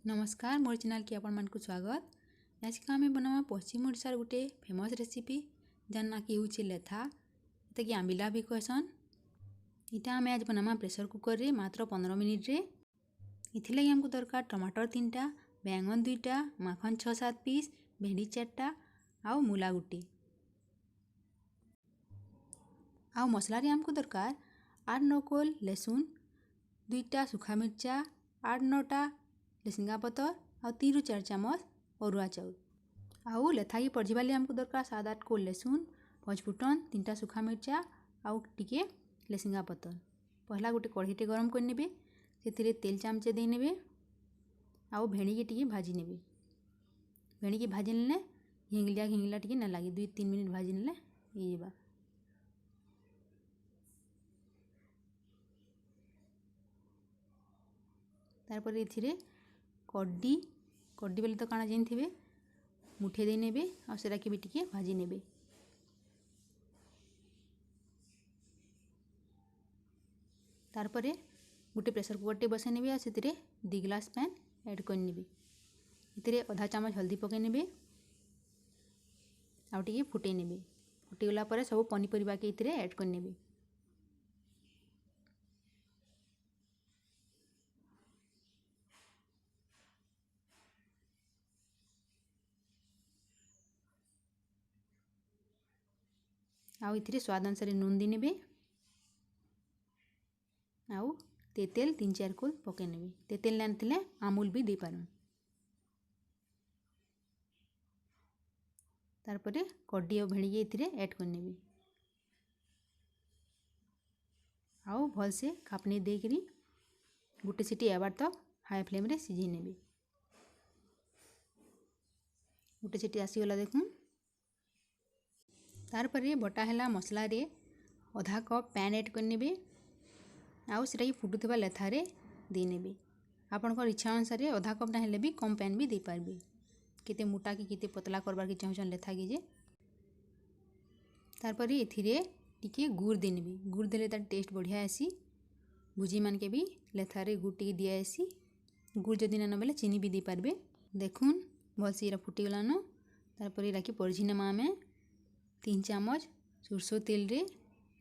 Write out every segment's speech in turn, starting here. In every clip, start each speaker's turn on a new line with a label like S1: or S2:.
S1: नमस्कार मोर चैनल के आपण मानक स्वागत। आज का आम बनावा पश्चिम ओडिशार गोटे फेमस रेसिपी जान ना कि हूँ लेथा एता कि आंबिला भी कहसन। इटा आम आज बनावा प्रेसर कुकर रे मात्र 15 मिनिट रे। इथिलागि हमको दरकार टमाटर 3टा, बैंगन 2टा, माखन 6-7 पीस, भेंडी 4टा आउ मूला गुटे। आउ मसला रे हमको दरकार 8-9 कोल लहसुन, 2टा सुखा मिर्चा, 8-9टा लेसिंगा पतर और 3-4 चामच अरुआ चाउल। आउ लेथागी पड़जिबाले हमको दरकार 7-8 कोल लहसुन, 5 फुटन, 3टा सुखा मिर्चा आउ टिके लेसिंगा पतर। पहला गोटे कढ़ईटे गरम कर नेबे, सेथिरे तेल चामचे दे नेबे आउ भेंडी के टिके भाजी नेबे। भेंडी के भाजी नेले घिंगलिया टिके ना लागे 2-3 मिनिट भाजी नेले ये बा। तारपर एथिरे कड्डी बेले तो काना जानिथिबे मुठे दे नेबे आ सेरा के भी टिके भाजी नेबे। तारपरे गोटे प्रेसर कुकरटे बसाई नेबे आ सेतिरे 2 ग्लास पानी ऐड कर नेबे। इतिरे आधा चामच हल्दी पकाई नेबे आ टिके फुटे नेबे। फुटी गला परे सब पनीपरिबा के इतिरे ऐड कर नेबे। आउ इथिरे स्वाद अनुसार नून दे नेबे आउ तेतेल 3-4 कोल पकाई नेबे। तेतेल नानथिले अमूल भी दे पारन। तारपरे कड्डी और भेंडी के इथिरे ऐड कर नेबे आउ भल से खापनी दे करी गुटे सीटी आबार तक हाई फ्लेम रे सिझे नेबे। गुटे सीटी आसीगला देखुन। तारपरे बटा हैला मसला रे आधा कप पैन ऐड कर नेबे आउ सेटा कि फुटुथबा लेथारे दे नेबे। आपनकर इच्छा अनुसार आधा कप ना हेले भी कम पैन भी दे पारबे। केते मोटा कि केते पतला करबार के चाहछन लेथा कि जे। तारपरे एथिरे टिके गुड़ दे नेबे। गुड़ देले तार टेस्ट बढ़िया आसी। भुजी मान के भी लेथारे गुड़ टिके दिया आसी। गुड़ जदि ना बेले चीनी भी दे पारबे। देखुन भल से इरा फुटी गलानो। तारपरे इरा कि परझी नेमा आमे 3 चामच सरसों तेल रे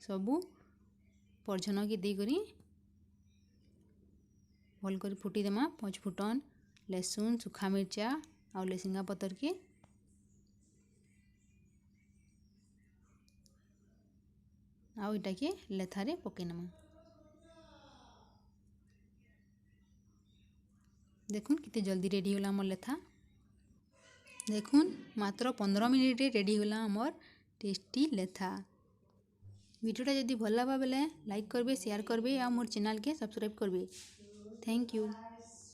S1: सबू परझन के दे करी भल कर फुटी देमा। 5 फुटन लहसुन, सुखा मिर्चा और लेसिंगा पतर के आउ इटा के लेथारे पके नेमा। देखुन किते जल्दी रेडी होला हमर लेथा। देखुन मात्र 15 मिनिट रे रेडी होला हमर टेस्टी लेथा। वीडियोटा जदि भल लगा बेले लाइक करबे, शेयर करबे और मोर चैनल के सब्सक्राइब करबे। Thank you.